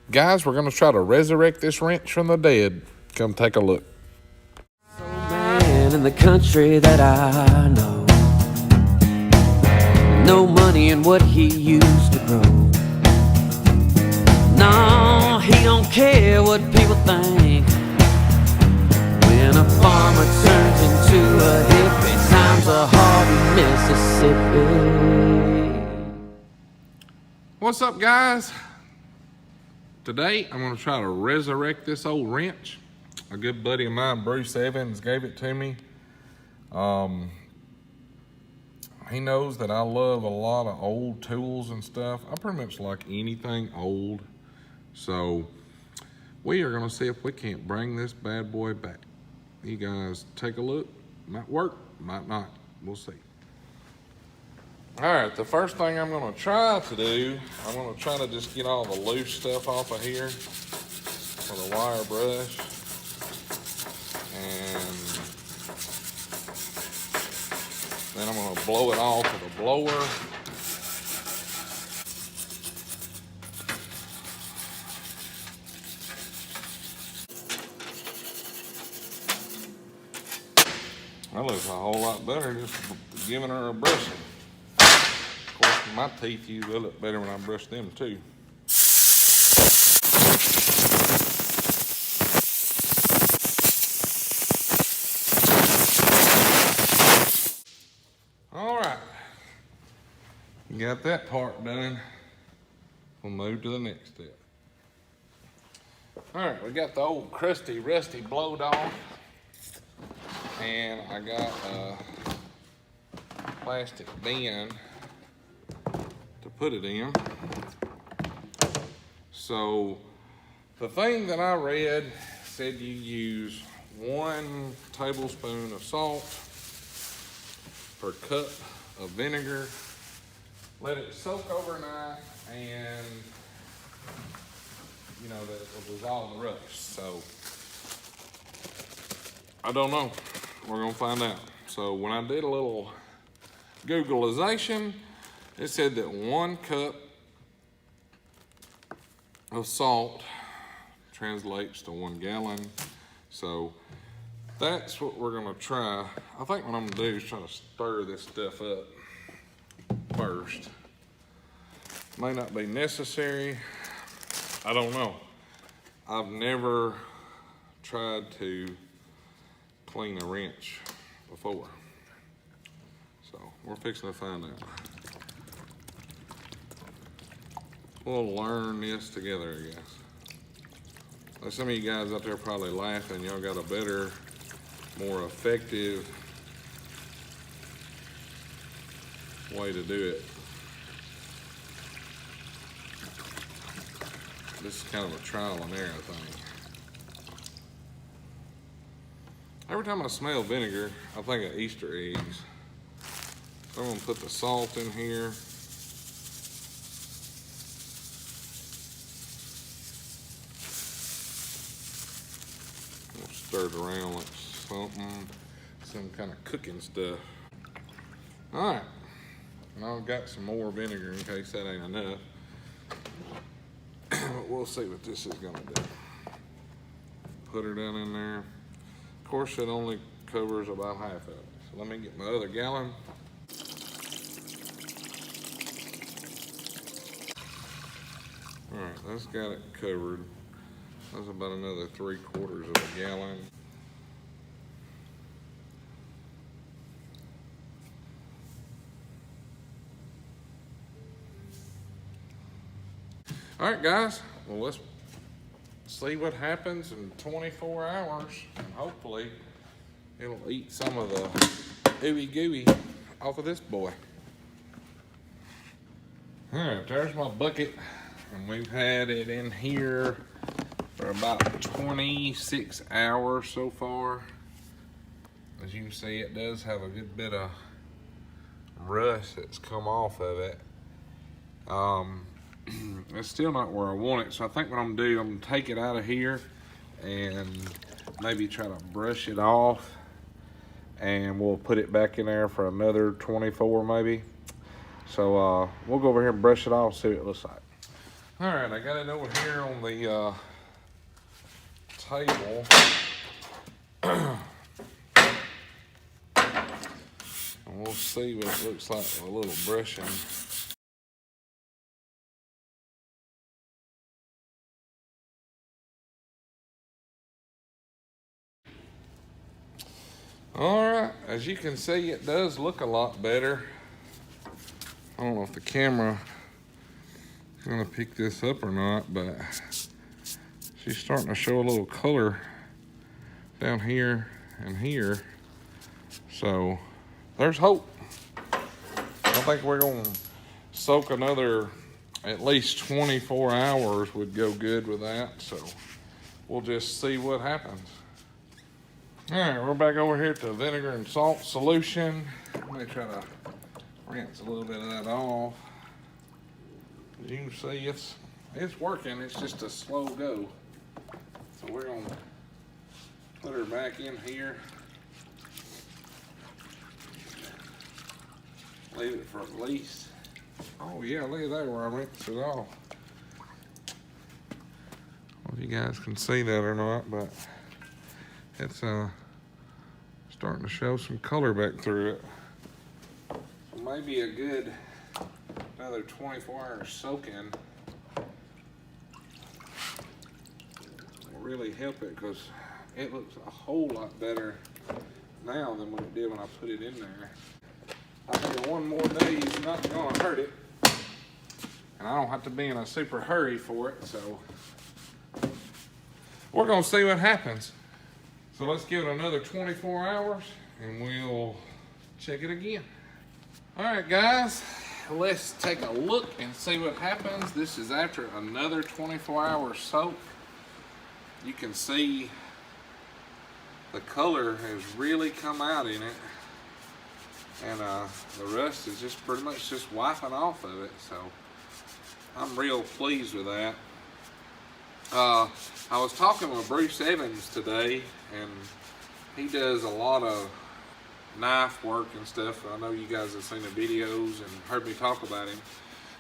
Guys, we're going to try to resurrect this wrench from the dead. Come take a look. Man in the country that I know, no money in what he used to grow. No, he don't care what people think. When a farmer turns into a hippie, times are hard in Mississippi. What's up, guys? Today, I'm going to try to resurrect this old wrench. A good buddy of mine, Bruce Evans, gave it to me. He knows that I love a lot of old tools and stuff. I pretty much like anything old. So we are gonna see if we can't bring this bad boy back. You guys take a look. Might work, might not. We'll see. All right, the first thing I'm gonna try to do, I'm gonna try to just get all the loose stuff off of here with a wire brush. And then I'm gonna blow it off with a blower. That looks a whole lot better just giving her a brushing. Of course, my teeth usually look better when I brush them too. All right, got that part done. We'll move to the next step. All right, we got the old crusty, rusty blow dog. And I got a plastic bin to put it in. So the thing that I read said you use 1 tablespoon of salt per cup of vinegar. Let it soak overnight, and you know that it will dissolve the rust. So I don't know. We're gonna find out. So when I did a little Googleization, it said that 1 cup of salt translates to 1 gallon. So that's what we're gonna try. I think what I'm gonna do is try to stir this stuff up first. May not be necessary. I don't know. I've never tried to clean a wrench before. So we're fixing to find out. We'll learn this together, I guess. Now, some of you guys out there are probably laughing. Y'all got a better, more effective way to do it. This is kind of a trial and error thing. Every time I smell vinegar, I think of Easter eggs. So I'm gonna put the salt in here. We'll stir it around like some kind of cooking stuff. All right, now I've got some more vinegar in case that ain't enough. But we'll see what this is gonna do. Put her down in there. Of course, it only covers about half of it. So let me get my other gallon. All right, that's got it covered. That's about another 3/4 of a gallon. All right, guys, well, let's see what happens in 24 hours, and hopefully it'll eat some of the ooey gooey off of this boy. All right, there's my bucket, and we've had it in here for about 26 hours so far. As you can see, it does have a good bit of rust that's come off of it. It's still not where I want it, so I think what I'm gonna do, I'm gonna take it out of here and maybe try to brush it off, and we'll put it back in there for another 24 maybe. So we'll go over here and brush it off, see what it looks like. All right, I got it over here on the table. And we'll see what it looks like with a little brushing. All right, as you can see, it does look a lot better. I don't know if the camera is gonna pick this up or not, but she's starting to show a little color down here and here. So there's hope. I think we're gonna soak another at least 24 hours would go good with that. So we'll just see what happens. All right, we're back over here to vinegar and salt solution. Let me try to rinse a little bit of that off. As you can see, it's working. It's just a slow go. So we're gonna put her back in here. Leave it for at least, oh yeah, look at that where I rinsed it off. I don't know if you guys can see that or not, but it's starting to show some color back through it. So maybe a good another 24 hours soaking will really help it, because it looks a whole lot better now than what it did when I put it in there. I think one more day is not gonna hurt it. And I don't have to be in a super hurry for it, so we're gonna see what happens. So let's give it another 24 hours and we'll check it again. All right, guys, let's take a look and see what happens. This is after another 24-hour soak. You can see the color has really come out in it. And the rust is just pretty much just wiping off of it. So I'm real pleased with that. I was talking with Bruce Evans today, and he does a lot of knife work and stuff. I know you guys have seen the videos and heard me talk about him.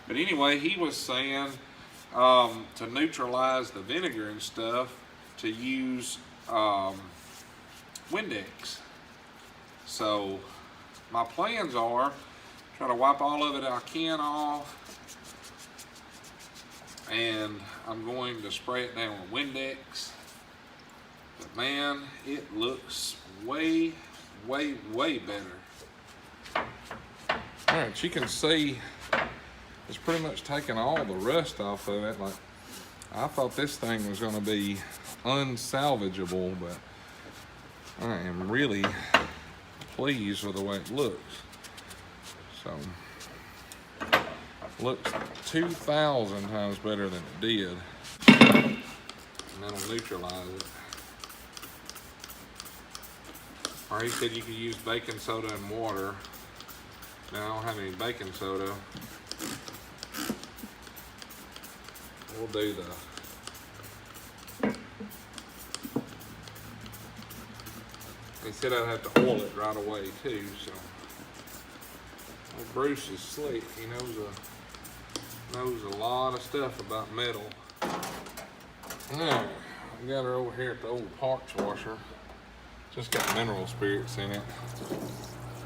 But anyway, he was saying to neutralize the vinegar and stuff, to use Windex. So my plans are try to wipe all of it I can off, and I'm going to spray it down with Windex. But man, it looks way, way, way better. All right, you can see it's pretty much taken all the rust off of it. Like, I thought this thing was gonna be unsalvageable, but I am really pleased with the way it looks. So, looks 2,000 times better than it did. And that'll neutralize it. Or he said you could use baking soda and water. Now I don't have any baking soda. We'll do he said I'd have to oil it right away too, so. Well, Bruce is slick. He knows a lot of stuff about metal. Now, I got her over here at the old parts washer. Just got mineral spirits in it.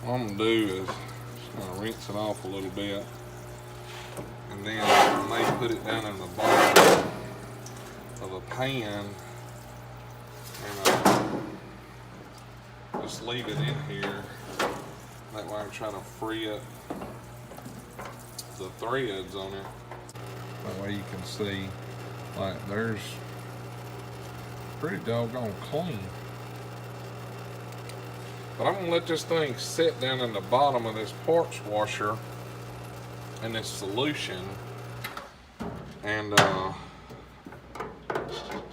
What I'm gonna do is just gonna rinse it off a little bit, and then I may put it down in the bottom of a pan and just leave it in here. That way I'm trying to free up the threads on it. That way you can see, like, there's pretty doggone clean. But I'm gonna let this thing sit down in the bottom of this parts washer in this solution, and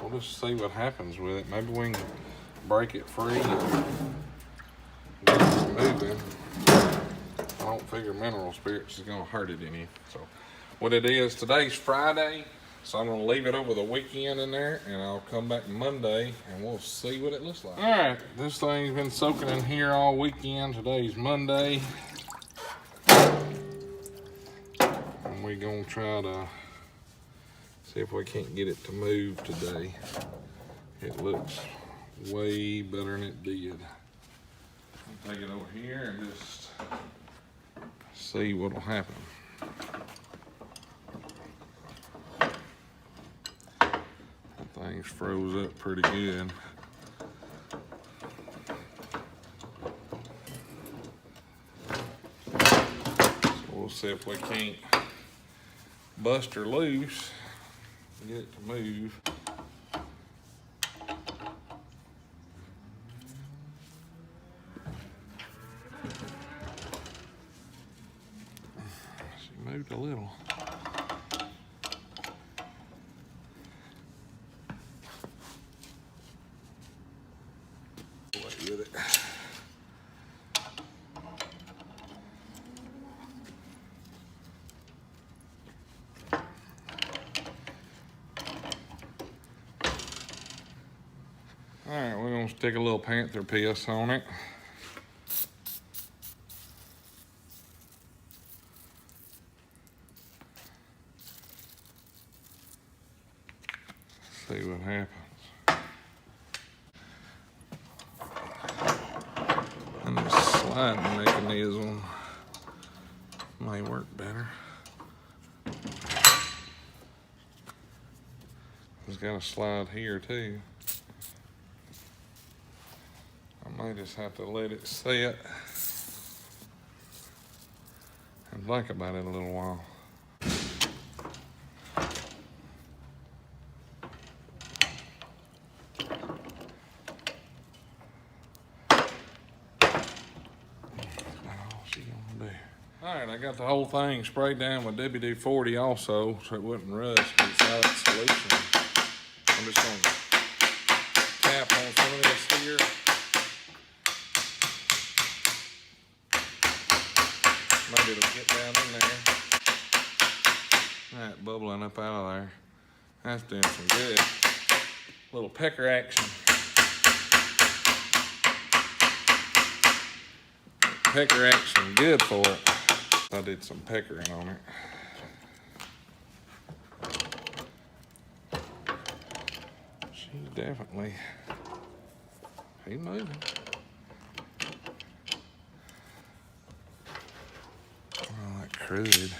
we'll just see what happens with it. Maybe we can break it free and get it moving. I don't figure mineral spirits is gonna hurt it any. So what it is, today's Friday, so I'm gonna leave it over the weekend in there, and I'll come back Monday and we'll see what it looks like. All right, this thing's been soaking in here all weekend. Today's Monday. And we're gonna try to See if we can't get it to move today. It looks way better than it did. I'll take it over here and just see what'll happen. That thing's froze up pretty good. So we'll see if we can't bust her loose and get it to move. She moved a little. Away with it. All right, we're gonna stick a little panther piss on it. See what happens. And this sliding mechanism may work better. It's got a slide here too. I may just have to let it sit and think about it a little while. All right, I got the whole thing sprayed down with WD-40 also, so it wouldn't rust. It's out of solution. I'm just gonna tap on some of this here. Maybe it'll get down in there. All right, bubbling up out of there. That's doing some good. Little pecker action. Pecker action, good for it. I did some peckering on it. She's definitely, he's moving. Oh, that crude.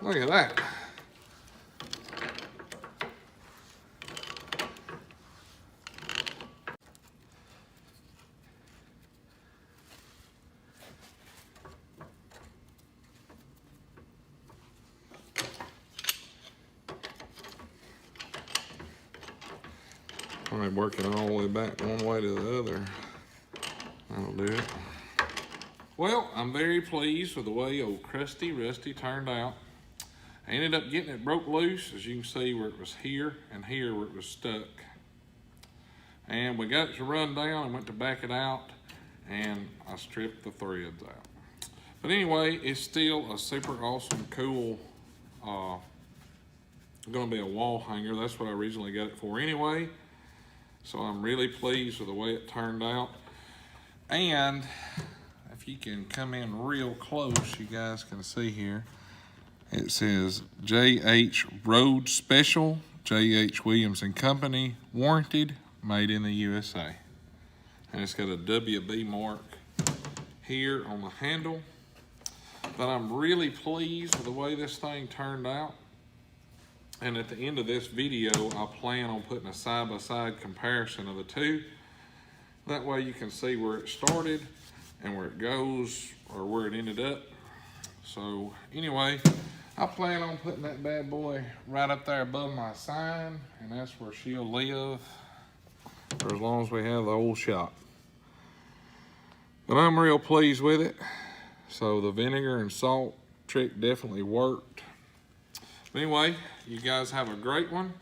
Look at that. I'm working all the way back one way to the other. That'll do it. Well, I'm very pleased with the way old Crusty Rusty turned out. I ended up getting it broke loose, as you can see where it was here and here where it was stuck. And we got it to run down and went to back it out, and I stripped the threads out. But anyway, it's still a super awesome, cool, gonna be a wall hanger. That's what I originally got it for anyway. So I'm really pleased with the way it turned out. And if you can come in real close, you guys can see here, it says J.H. Road Special, J.H. Williams and Company, warranted, made in the USA. And it's got a WB mark here on the handle. But I'm really pleased with the way this thing turned out. And at the end of this video, I plan on putting a side-by-side comparison of the two. That way you can see where it started and where it goes, or where it ended up. So anyway, I plan on putting that bad boy right up there above my sign, and that's where she'll live for as long as we have the old shop. But I'm real pleased with it. So the vinegar and salt trick definitely worked. But anyway, you guys have a great one.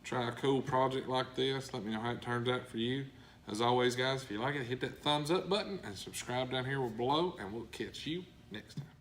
Try a cool project like this. Let me know how it turns out for you. As always, guys, if you like it, hit that thumbs up button and subscribe down here below, and we'll catch you next time.